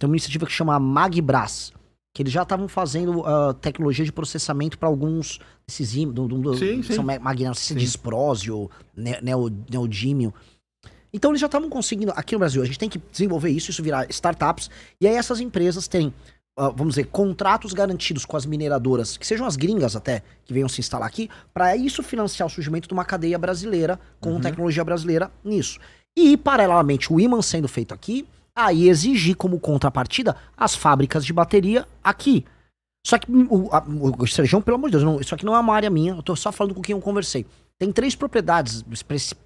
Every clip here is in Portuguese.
tem uma iniciativa que chama Magbras, que eles já estavam fazendo tecnologia de processamento para alguns desses Sim. são magnéticos, não sei se é disprósio, neodímio. Então eles já estavam conseguindo, aqui no Brasil, a gente tem que desenvolver isso virar startups, e aí essas empresas têm, vamos dizer, contratos garantidos com as mineradoras, que sejam as gringas até, que venham se instalar aqui, para isso financiar o surgimento de uma cadeia brasileira, com tecnologia brasileira nisso. E, paralelamente, o ímã sendo feito aqui, aí exigir como contrapartida as fábricas de bateria aqui. Só que, o Sérgio, pelo amor de Deus, isso aqui não é uma área minha, eu tô só falando com quem eu conversei. Tem 3 propriedades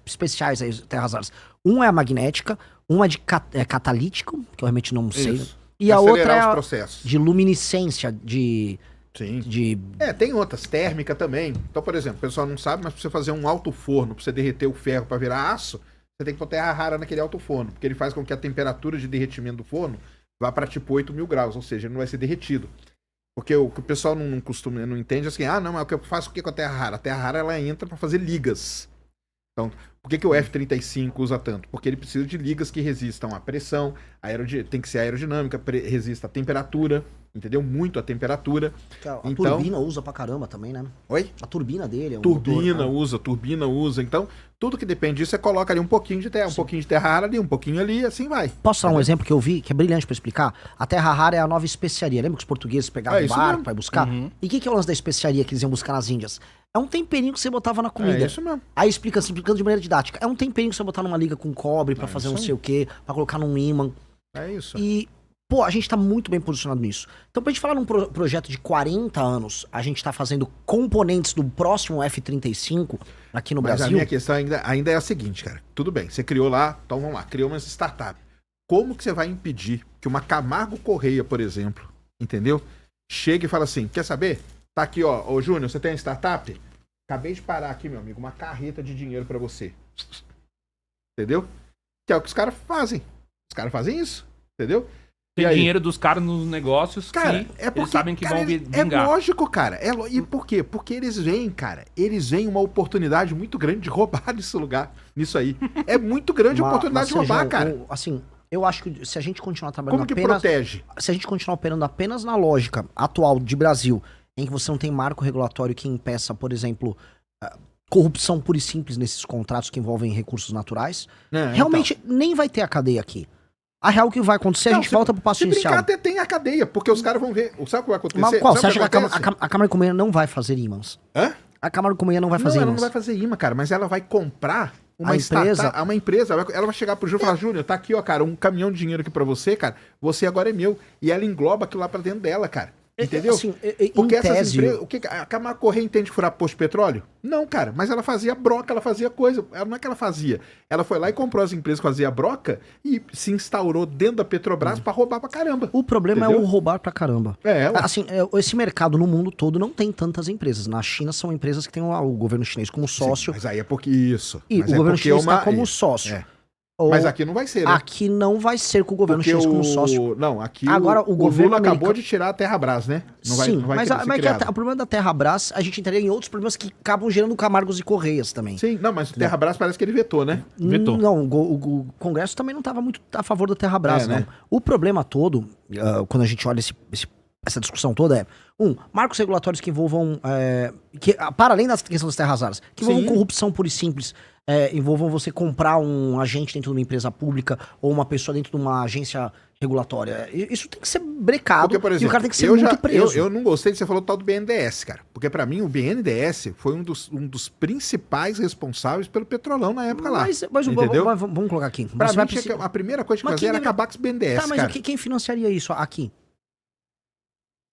especiais aí, terras raras. Um é a magnética, uma é de catalítico, que eu realmente não sei. Isso. E a outra é os a processos. de luminescência, Sim. de... Tem outras, térmica também. Então, por exemplo, o pessoal não sabe, mas pra você fazer um alto forno, pra você derreter o ferro pra virar aço, você tem que pôr terra rara naquele alto forno, porque ele faz com que a temperatura de derretimento do forno vá para tipo 8.000 graus, ou seja, ele não vai ser derretido. Porque o que o pessoal não entende é assim, não, mas eu faço o que com a terra rara? A terra rara, ela entra para fazer ligas. Então, por que o F-35 usa tanto? Porque ele precisa de ligas que resistam à pressão, tem que ser aerodinâmica, resista à temperatura, entendeu? Muito à temperatura. A turbina usa pra caramba também, né? Oi? A turbina dele é um turbina motor, usa. Então, tudo que depende disso, você coloca ali um pouquinho de terra, um pouquinho de terra rara ali, um pouquinho ali, assim vai. Posso dar um exemplo que eu vi, que é brilhante pra explicar? A terra rara é a nova especiaria. Lembra que os portugueses pegavam o barco pra ir buscar? E o que é o lance da especiaria que eles iam buscar nas Índias? É um temperinho que você botava na comida. É isso mesmo. Aí explicando de maneira didática. É um temperinho que você botar numa liga com cobre pra fazer não sei o quê, pra colocar num ímã. É isso. E, pô, a gente tá muito bem posicionado nisso. Então, pra gente falar num projeto de 40 anos, a gente tá fazendo componentes do próximo F-35 aqui no Brasil. Mas a minha questão ainda é a seguinte, cara. Tudo bem, você criou lá, então vamos lá, criou uma startup. Como que você vai impedir que uma Camargo Correia, por exemplo, entendeu? Chegue e fala assim, quer saber? Tá aqui, ó, ô Júnior, você tem uma startup? Acabei de parar aqui, meu amigo, uma carreta de dinheiro pra você. Entendeu? Que é o que os caras fazem. Os caras fazem isso, entendeu? Tem dinheiro dos caras nos negócios, cara, que é porque, eles sabem que cara, vão vingar. É lógico, cara. E por quê? Porque eles veem, cara, uma oportunidade muito grande de roubar nisso aí. É muito grande a oportunidade de roubar, cara. Assim, eu acho que se a gente continuar trabalhando Como que protege? Se a gente continuar operando apenas na lógica atual de Brasil, em que você não tem marco regulatório que impeça, por exemplo, corrupção pura e simples nesses contratos que envolvem recursos naturais, realmente nem vai ter a cadeia aqui. A real que vai acontecer, a gente volta pro passo inicial. Se brincar, até tem a cadeia, porque os caras vão ver. Sabe o que vai acontecer? Mas qual? Você acha que a Câmara de Comércio não vai fazer ímãs? Hã? A Câmara de Comércio não vai fazer ímãs. ímãs. Ela não vai fazer imã, cara, mas ela vai comprar uma empresa. Ela vai chegar pro Júnior e falar, Júnior, tá aqui, ó, cara, um caminhão de dinheiro aqui pra você, cara, você agora é meu. E ela engloba aquilo lá pra dentro dela, cara. Entendeu? Assim, porque essas tese... empresas. O que a Camargo Correia entende de furar posto de petróleo? Não, cara. Mas ela fazia broca, ela fazia coisa. Não é que ela fazia. Ela foi lá e comprou as empresas que faziam broca e se instaurou dentro da Petrobras pra roubar pra caramba. O problema é o roubar pra caramba. Assim, esse mercado no mundo todo não tem tantas empresas. Na China são empresas que têm o governo chinês como sócio. Sim, mas aí é porque isso. E o governo chinês está como sócio. Mas aqui não vai ser, né? Aqui não vai ser com o governo chinês como sócio. Não, aqui agora, o governo Lula acabou de tirar a Terrabras, né? Não vai o problema da Terrabras, a gente entraria em outros problemas que acabam gerando Camargos e Correias também. Sim, não, mas o Terrabras parece que ele vetou, né? Vetou. Não, o Congresso também não estava muito a favor da Terrabras, não. Né? O problema todo, quando a gente olha essa discussão toda marcos regulatórios que envolvam, para além da questão das terras raras, que envolvam corrupção pura e simples, envolvam você comprar um agente dentro de uma empresa pública ou uma pessoa dentro de uma agência regulatória. Isso tem que ser brecado. Porque, por exemplo, e o cara tem que ser muito preso. Eu não gostei de você falou do tal do BNDES, cara. Porque pra mim o BNDES foi um dos principais responsáveis pelo petrolão na época lá. Mas entendeu? Vamos colocar aqui. Pra mim, a primeira coisa que fazia era acabar com os BNDES, tá, mas cara. Quem financiaria isso aqui?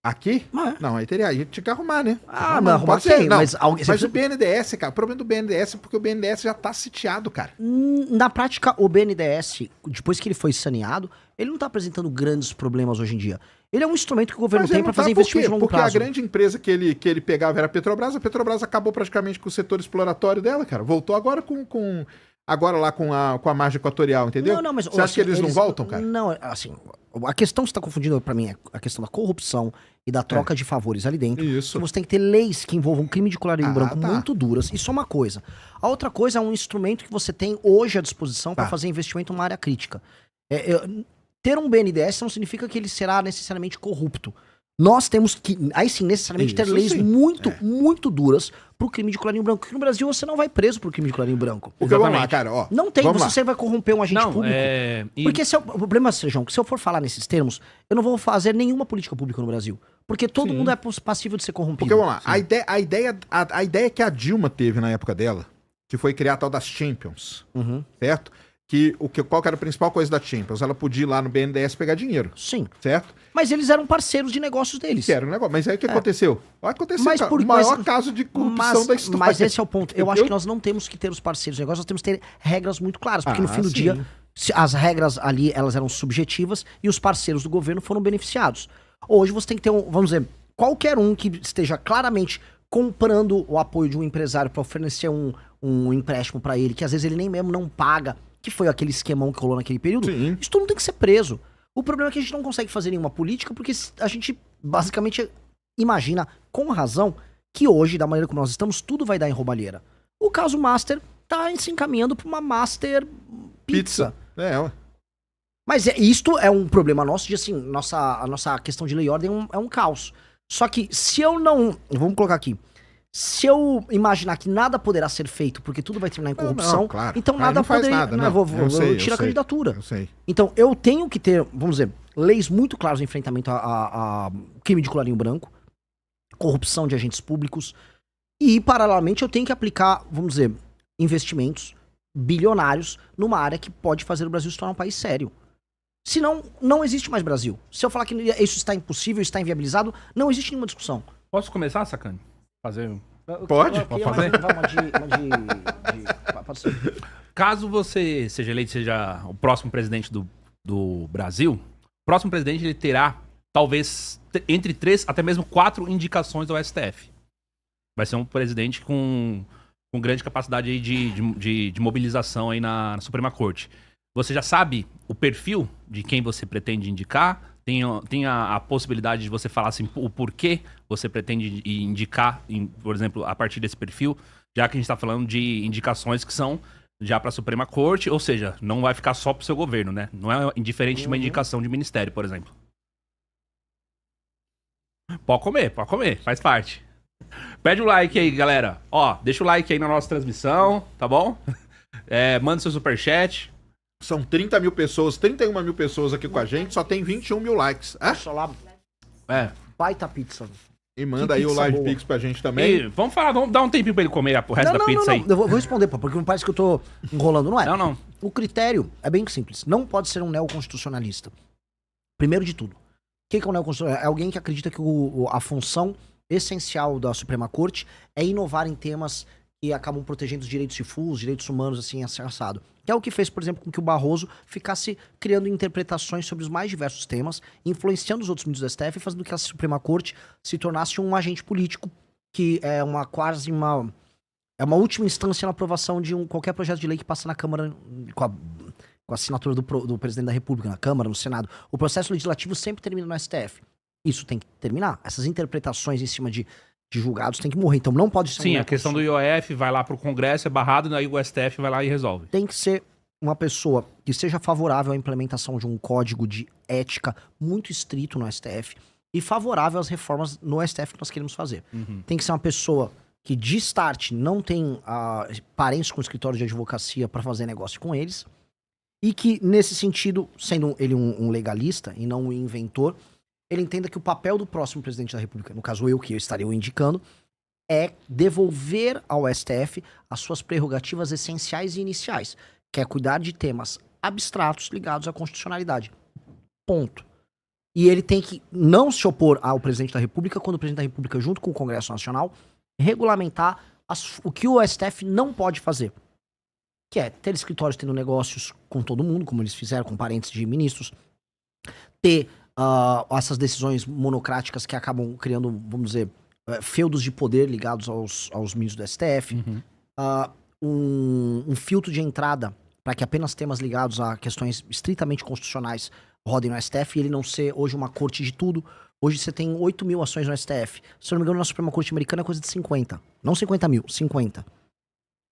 Aqui? Não, aí tinha que arrumar, né? Mas arrumar quem? Mas o BNDES, cara, o problema do BNDES é porque o BNDES já tá sitiado, cara. Na prática, o BNDES, depois que ele foi saneado, ele não tá apresentando grandes problemas hoje em dia. Ele é um instrumento que o governo tem para fazer investimento de longo prazo. Porque a grande empresa que ele pegava era a Petrobras acabou praticamente com o setor exploratório dela, cara. Voltou agora agora lá com a margem equatorial, entendeu? Não, mas você acha que eles não voltam, cara? Não, assim, a questão que você tá confundindo pra mim é a questão da corrupção e da troca de favores ali dentro. Isso. Você tem que ter leis que envolvam crime de colarinho branco muito duras. Isso é uma coisa. A outra coisa é um instrumento que você tem hoje à disposição para fazer investimento numa área crítica. ter um BNDES não significa que ele será necessariamente corrupto. Nós temos que, aí sim, necessariamente ter Isso leis sim. muito duras pro crime de colarinho branco. Porque no Brasil você não vai preso por crime de colarinho branco. Porque vamos lá, Exatamente. cara, ó. Não tem, vamos você lá. sempre vai corromper um agente Não, público. Porque esse é o problema, Sejão, que se eu for falar nesses termos, eu não vou fazer nenhuma política pública no Brasil. Porque todo Sim. mundo é passível de ser corrompido. Porque vamos lá, a ideia que a Dilma teve na época dela, que foi criar a tal das Champions, Uhum. certo? Qual que era a principal coisa da Champions? Ela podia ir lá no BNDES pegar dinheiro, Sim. certo? Mas eles eram parceiros de negócios deles. Que era um negócio. Mas aí o que aconteceu? Aconteceu, Mas cara, o maior caso de corrupção da história. Mas esse é o ponto. Eu acho que nós não temos que ter os parceiros de negócio, nós temos que ter regras muito claras. Porque no fim do sim. dia, as regras ali, elas eram subjetivas e os parceiros do governo foram beneficiados. Hoje você tem que ter vamos dizer, qualquer um que esteja claramente comprando o apoio de um empresário para oferecer um empréstimo para ele, que às vezes ele nem mesmo não paga, que foi aquele esquemão que rolou naquele período, Sim. isso tudo tem que ser preso. O problema é que a gente não consegue fazer nenhuma política porque a gente basicamente imagina, com razão, que hoje, da maneira como nós estamos, tudo vai dar em roubalheira. O caso Master tá se encaminhando para uma Master Pizza. É, ué. Mas isto é um problema nosso de, assim, a nossa questão de lei e ordem é um caos. Só que se eu não... Vamos colocar aqui. Se eu imaginar que nada poderá ser feito porque tudo vai terminar em corrupção, Não, claro. então Aí nada não faz poderia... nada, não, não. eu Eu tiro a sei. candidatura. Eu sei. Então eu tenho que ter, vamos dizer, leis muito claras no enfrentamento a crime de colarinho branco, corrupção de agentes públicos, e paralelamente eu tenho que aplicar, vamos dizer, investimentos bilionários numa área que pode fazer o Brasil se tornar um país sério. Senão, não existe mais Brasil. Se eu falar que isso está impossível, está inviabilizado, não existe nenhuma discussão. Posso começar, Sacane? Fazer. Pode? Eu queria Pode fazer? pode ser. Caso você seja eleito, seja o próximo presidente do Brasil, o próximo presidente ele terá, talvez, entre 3 até mesmo 4 indicações ao STF. Vai ser um presidente com grande capacidade aí de mobilização aí na Suprema Corte. Você já sabe o perfil de quem você pretende indicar? Tem a possibilidade de você falar assim, o porquê você pretende indicar, por exemplo, a partir desse perfil, já que a gente está falando de indicações que são já para a Suprema Corte, ou seja, não vai ficar só para o seu governo, né? Não é indiferente de uma indicação de ministério, por exemplo. Pode comer, faz parte. Pede o like aí, galera. Ó, deixa o like aí na nossa transmissão, tá bom? Manda seu superchat. São 30 mil pessoas, 31 mil pessoas aqui com a gente, só tem 21 mil likes. Só lá, baita pizza. E manda Que aí o pizza Live boa. Pix pra gente também. E vamos dar um tempinho pra ele comer o resto da pizza aí. Eu vou responder, pô, porque não parece que eu tô enrolando, não é? Não. O critério é bem simples. Não pode ser um neoconstitucionalista. Primeiro de tudo. O que é um neoconstitucionalista? É alguém que acredita que a função essencial da Suprema Corte é inovar em temas que acabam protegendo os direitos difusos, direitos humanos, assim, assado. Que é o que fez, por exemplo, com que o Barroso ficasse criando interpretações sobre os mais diversos temas, influenciando os outros ministros do STF e fazendo com que a Suprema Corte se tornasse um agente político, que é quase uma última instância na aprovação de qualquer projeto de lei que passa na Câmara com a assinatura do presidente da República, na Câmara, no Senado. O processo legislativo sempre termina no STF. Isso tem que terminar. Essas interpretações em cima de julgados tem que morrer. Então não pode ser Sim, a questão do IOF vai lá pro Congresso, é barrado, aí o STF vai lá e resolve. Tem que ser uma pessoa que seja favorável à implementação de um código de ética muito estrito no STF e favorável às reformas no STF que nós queremos fazer. Tem que ser uma pessoa que de start não tem parentes com escritório de advocacia para fazer negócio com eles e que, nesse sentido, sendo ele um legalista e não um inventor, ele entenda que o papel do próximo presidente da República, no caso eu, que eu estaria indicando, é devolver ao STF as suas prerrogativas essenciais e iniciais, que é cuidar de temas abstratos ligados à constitucionalidade. Ponto. E ele tem que não se opor ao presidente da República quando o presidente da República, junto com o Congresso Nacional, regulamentar o que o STF não pode fazer. Que é ter escritórios tendo negócios com todo mundo, como eles fizeram com parentes de ministros, ter essas decisões monocráticas que acabam criando, vamos dizer, feudos de poder ligados aos ministros do STF, um filtro de entrada para que apenas temas ligados a questões estritamente constitucionais rodem no STF e ele não ser hoje uma corte de tudo. Hoje você tem 8 mil ações no STF. Se eu não me engano, na Suprema Corte Americana é coisa de 50. Não 50 mil, 50.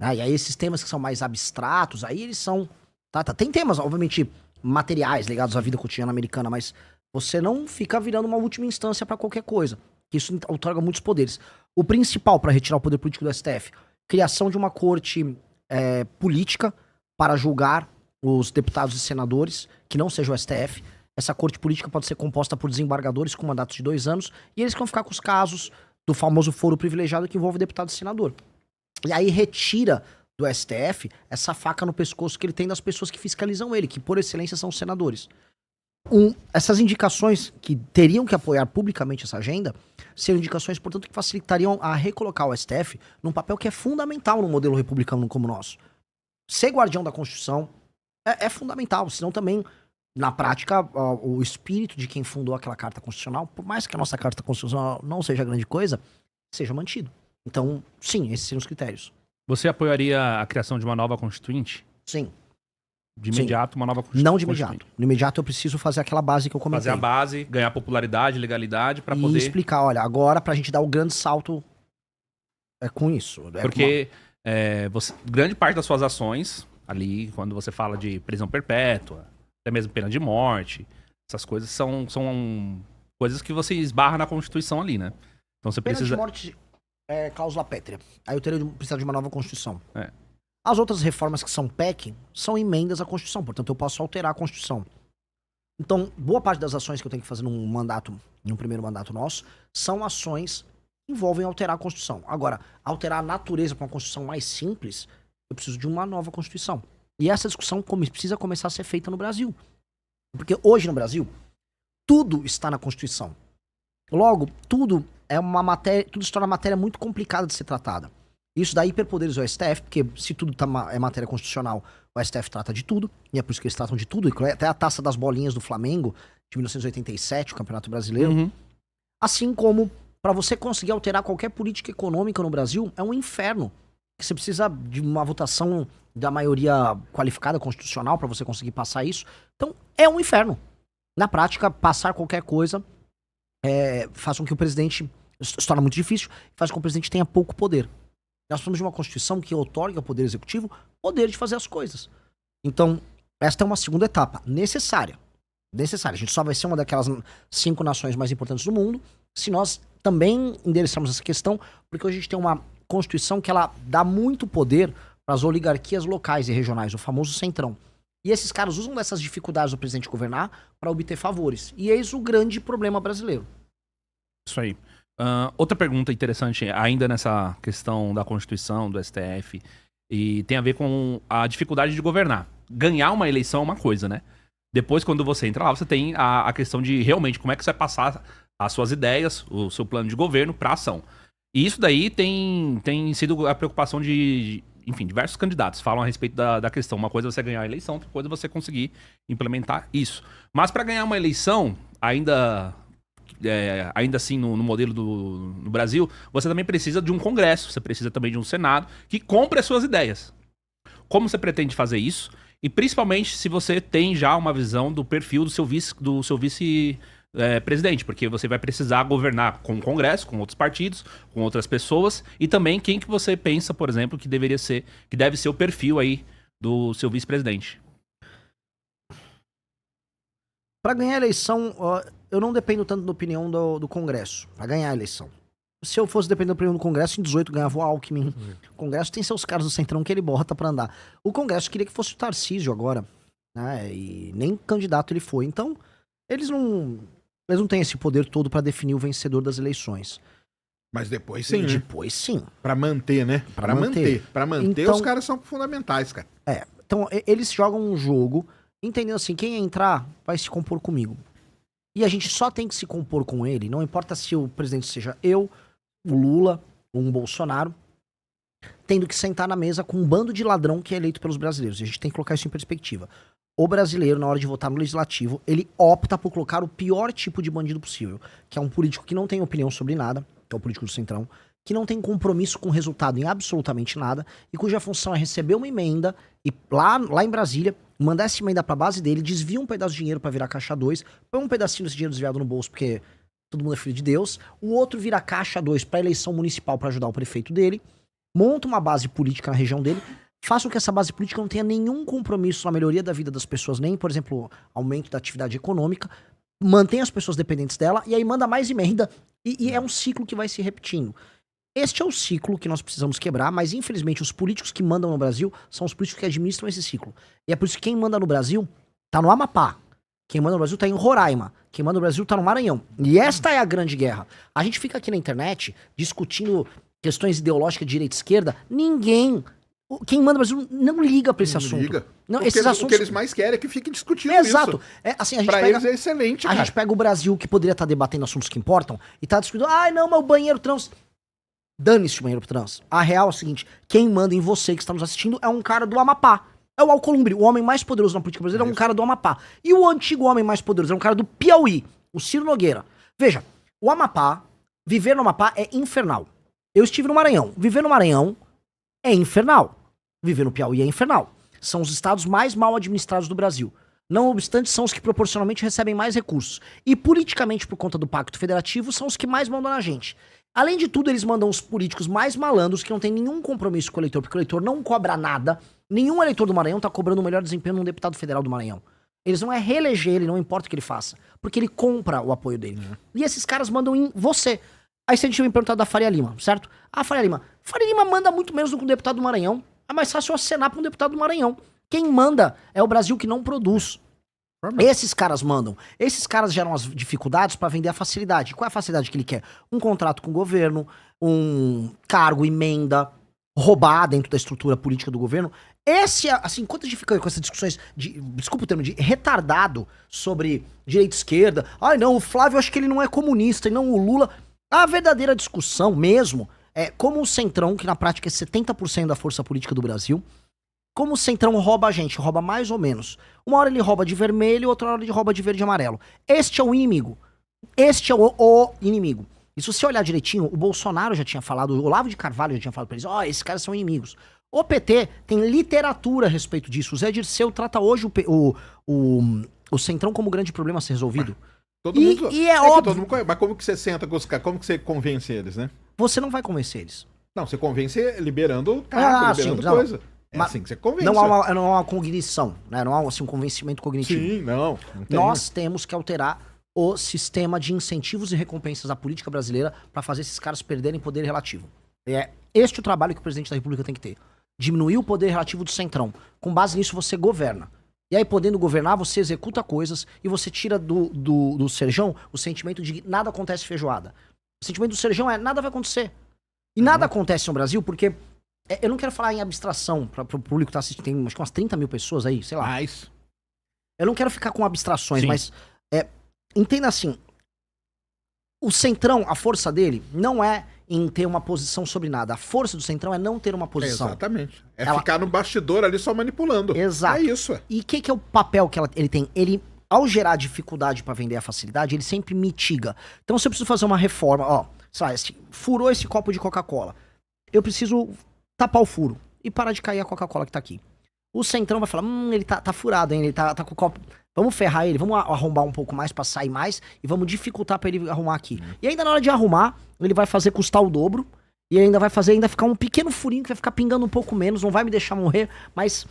E aí esses temas que são mais abstratos, aí eles são... Tem temas, obviamente, materiais ligados à vida cotidiana americana, mas você não fica virando uma última instância pra qualquer coisa. Isso outorga muitos poderes. O principal para retirar o poder político do STF, criação de uma corte política para julgar os deputados e senadores, que não seja o STF. Essa corte política pode ser composta por desembargadores com mandatos de 2 anos, e eles vão ficar com os casos do famoso foro privilegiado que envolve deputado e senador. E aí retira do STF essa faca no pescoço que ele tem das pessoas que fiscalizam ele, que por excelência são os senadores. Essas indicações que teriam que apoiar publicamente essa agenda seriam indicações, portanto, que facilitariam a recolocar o STF num papel que é fundamental no modelo republicano como o nosso. Ser guardião da Constituição é fundamental, senão também, na prática, o espírito de quem fundou aquela Carta Constitucional, por mais que a nossa Carta Constitucional não seja grande coisa, seja mantido. Então, sim, esses seriam os critérios. Você apoiaria a criação de uma nova constituinte? Sim. De imediato, uma nova constituinte? Não de imediato. No imediato eu preciso fazer aquela base que eu comentei. Fazer a base, ganhar popularidade, legalidade, pra e poder... explicar, olha, agora pra gente dar o grande salto com isso. Porque grande parte das suas ações, ali, quando você fala de prisão perpétua, até mesmo pena de morte, essas coisas são coisas que você esbarra na Constituição ali, né? Então você Pena precisa... de morte é cláusula pétrea. Aí eu teria precisado de uma nova Constituição. É. As outras reformas que são PEC são emendas à Constituição, portanto eu posso alterar a Constituição. Então, boa parte das ações que eu tenho que fazer num primeiro mandato nosso, são ações que envolvem alterar a Constituição. Agora, alterar a natureza para uma Constituição mais simples, eu preciso de uma nova Constituição. E essa discussão precisa começar a ser feita no Brasil. Porque hoje no Brasil, tudo está na Constituição. Logo, tudo se torna uma matéria muito complicada de ser tratada. Isso dá hiperpoderes ao STF, porque se tudo é matéria constitucional, o STF trata de tudo, e é por isso que eles tratam de tudo, até a taça das bolinhas do Flamengo, de 1987, o Campeonato Brasileiro. Uhum. Assim como, para você conseguir alterar qualquer política econômica no Brasil, é um inferno. Você precisa de uma votação da maioria qualificada constitucional para você conseguir passar isso. Então, é um inferno. Na prática, passar qualquer coisa faz com que o presidente... se torna muito difícil, faz com que o presidente tenha pouco poder. Nós precisamos de uma Constituição que outorgue ao Poder Executivo poder de fazer as coisas. Então, esta é uma segunda etapa necessária. A gente só vai ser uma daquelas 5 nações mais importantes do mundo se nós também endereçarmos essa questão, porque hoje a gente tem uma Constituição que ela dá muito poder para as oligarquias locais e regionais, o famoso centrão. E esses caras usam dessas dificuldades do presidente governar para obter favores. E eis o grande problema brasileiro. Isso aí. Outra pergunta interessante, ainda nessa questão da Constituição, do STF, e tem a ver com a dificuldade de governar. Ganhar uma eleição é uma coisa, né? Depois, quando você entra lá, você tem a questão de realmente como é que você vai passar as suas ideias, o seu plano de governo para ação. E isso daí tem sido a preocupação de, enfim, diversos candidatos falam a respeito da questão. Uma coisa é você ganhar a eleição, outra coisa é você conseguir implementar isso. Mas para ganhar uma eleição, ainda assim no modelo no Brasil, você também precisa de um Congresso, você precisa também de um Senado que compre as suas ideias. Como você pretende fazer isso? E principalmente se você tem já uma visão do perfil do seu vice-presidente, porque você vai precisar governar com o Congresso, com outros partidos, com outras pessoas, e também quem que você pensa, por exemplo, que deve ser o perfil aí do seu vice-presidente. Para ganhar a eleição, eu não dependo tanto da opinião do Congresso, para ganhar a eleição. Se eu fosse depender da opinião do Congresso, em 18 ganhava o Alckmin. O Congresso tem seus caras do Centrão que ele bota pra andar. O Congresso queria que fosse o Tarcísio agora, né? E nem candidato ele foi. Então, eles não têm esse poder todo pra definir o vencedor das eleições. Mas depois sim, né? Depois sim. Pra manter, né? Pra manter. Pra manter, então, os caras são fundamentais, cara. Então eles jogam um jogo entendendo assim, quem entrar vai se compor comigo. E a gente só tem que se compor com ele, não importa se o presidente seja eu, o Lula ou um Bolsonaro, tendo que sentar na mesa com um bando de ladrão que é eleito pelos brasileiros. E a gente tem que colocar isso em perspectiva. O brasileiro, na hora de votar no legislativo, ele opta por colocar o pior tipo de bandido possível, que é um político que não tem opinião sobre nada, que é o político do Centrão, que não tem compromisso com o resultado em absolutamente nada, e cuja função é receber uma emenda e lá em Brasília, mandar essa emenda pra base dele, desvia um pedaço de dinheiro pra virar caixa 2, põe um pedacinho desse dinheiro desviado no bolso, porque todo mundo é filho de Deus, o outro vira caixa 2 pra eleição municipal pra ajudar o prefeito dele, monta uma base política na região dele, faça com que essa base política não tenha nenhum compromisso na melhoria da vida das pessoas, nem, por exemplo, aumento da atividade econômica, mantenha as pessoas dependentes dela e aí manda mais emenda e é um ciclo que vai se repetindo. Este é o ciclo que nós precisamos quebrar, mas infelizmente os políticos que mandam no Brasil são os políticos que administram esse ciclo. E é por isso que quem manda no Brasil tá no Amapá, quem manda no Brasil tá em Roraima, quem manda no Brasil tá no Maranhão. E esta é a grande guerra. A gente fica aqui na internet discutindo questões ideológicas de direita e esquerda, quem manda no Brasil não liga pra esse assunto. Liga. Não, Porque esses assuntos... o que eles mais querem é que fiquem discutindo Exato. isso. Assim, a gente Pra pega... eles é excelente, A cara. gente pega o Brasil, que poderia estar debatendo assuntos que importam, e tá discutindo, não, mas o banheiro trans... Dane-se o banheiro trans. A real é o seguinte, quem manda em você que está nos assistindo é um cara do Amapá. É o Alcolumbre, o homem mais poderoso na política brasileira é um cara do Amapá. E o antigo homem mais poderoso é um cara do Piauí, o Ciro Nogueira. Veja, o Amapá, viver no Amapá é infernal. Eu estive no Maranhão. Viver no Maranhão é infernal. Viver no Piauí é infernal. São os estados mais mal administrados do Brasil. Não obstante, são os que proporcionalmente recebem mais recursos. E politicamente, por conta do Pacto Federativo, são os que mais mandam na gente. Além de tudo, eles mandam os políticos mais malandros que não têm nenhum compromisso com o eleitor, porque o eleitor não cobra nada. Nenhum eleitor do Maranhão tá cobrando o melhor desempenho num deputado federal do Maranhão. Eles não é reeleger ele, não importa o que ele faça. Porque ele compra o apoio dele. E esses caras mandam em você. Aí você tinha me perguntado da Faria Lima, certo? Faria Lima manda muito menos do que um deputado do Maranhão. É mais fácil acenar pra um deputado do Maranhão. Quem manda é o Brasil que não produz. Esses caras mandam. Esses caras geram as dificuldades pra vender a facilidade. Qual é a facilidade que ele quer? Um contrato com o governo, um cargo, emenda, roubar dentro da estrutura política do governo. Esse, assim, enquanto a gente fica com essas discussões desculpa o termo, de retardado sobre direita e esquerda. Não, o Flávio acho que ele não é comunista e não o Lula. A verdadeira discussão mesmo é como o Centrão, que na prática é 70% da força política do Brasil, como o Centrão rouba a gente, rouba mais ou menos. Uma hora ele rouba de vermelho, outra hora ele rouba de verde e amarelo. Este é o inimigo. Este é o inimigo. E se você olhar direitinho, o Bolsonaro já tinha falado, o Olavo de Carvalho já tinha falado pra eles, esses caras são inimigos. O PT tem literatura a respeito disso. O Zé Dirceu trata hoje o Centrão como grande problema a ser resolvido. Todo mundo, e é óbvio. Todo mundo conhece, mas como que você senta com os caras? Como que você convence eles, né? Você não vai convencer eles. Não, você convence liberando cargo, liberando sim, coisa. É mas assim que você convence. Não há uma cognição, né? Não há assim, um convencimento cognitivo. Sim, não tem. Nós temos que alterar o sistema de incentivos e recompensas da política brasileira para fazer esses caras perderem poder relativo. É este o trabalho que o presidente da República tem que ter. Diminuir o poder relativo do Centrão. Com base nisso, você governa. E aí, podendo governar, você executa coisas e você tira do Serjão o sentimento de nada acontece feijoada. O sentimento do Serjão é nada vai acontecer. E nada acontece no Brasil porque... eu não quero falar em abstração para o público que tá assistindo. Tem acho que umas 30 mil pessoas aí, sei lá. Mais. Eu não quero ficar com abstrações, Sim. mas... entenda assim. O Centrão, a força dele, não é em ter uma posição sobre nada. A força do Centrão é não ter uma posição. Exatamente. Ficar no bastidor ali só manipulando. Exato. É isso. E o que é o papel que ele tem? Ele, ao gerar dificuldade para vender a facilidade, ele sempre mitiga. Então, se eu preciso fazer uma reforma, sei lá, furou esse copo de Coca-Cola. Eu preciso tapar o furo e parar de cair a Coca-Cola que tá aqui. O Centrão vai falar, ele tá furado, hein? Ele tá com o copo... Vamos ferrar ele, vamos arrombar um pouco mais pra sair mais e vamos dificultar pra ele arrumar aqui. E ainda na hora de arrumar, ele vai fazer custar o dobro e ainda vai fazer ficar um pequeno furinho que vai ficar pingando um pouco menos, não vai me deixar morrer, mas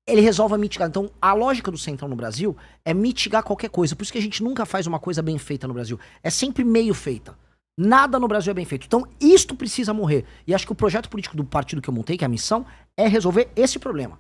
ele resolve mitigar. Então, a lógica do Centrão no Brasil é mitigar qualquer coisa. Por isso que a gente nunca faz uma coisa bem feita no Brasil. É sempre meio feita. Nada no Brasil é bem feito. Então, isto precisa morrer. E acho que o projeto político do partido que eu montei, que é a missão, é resolver esse problema.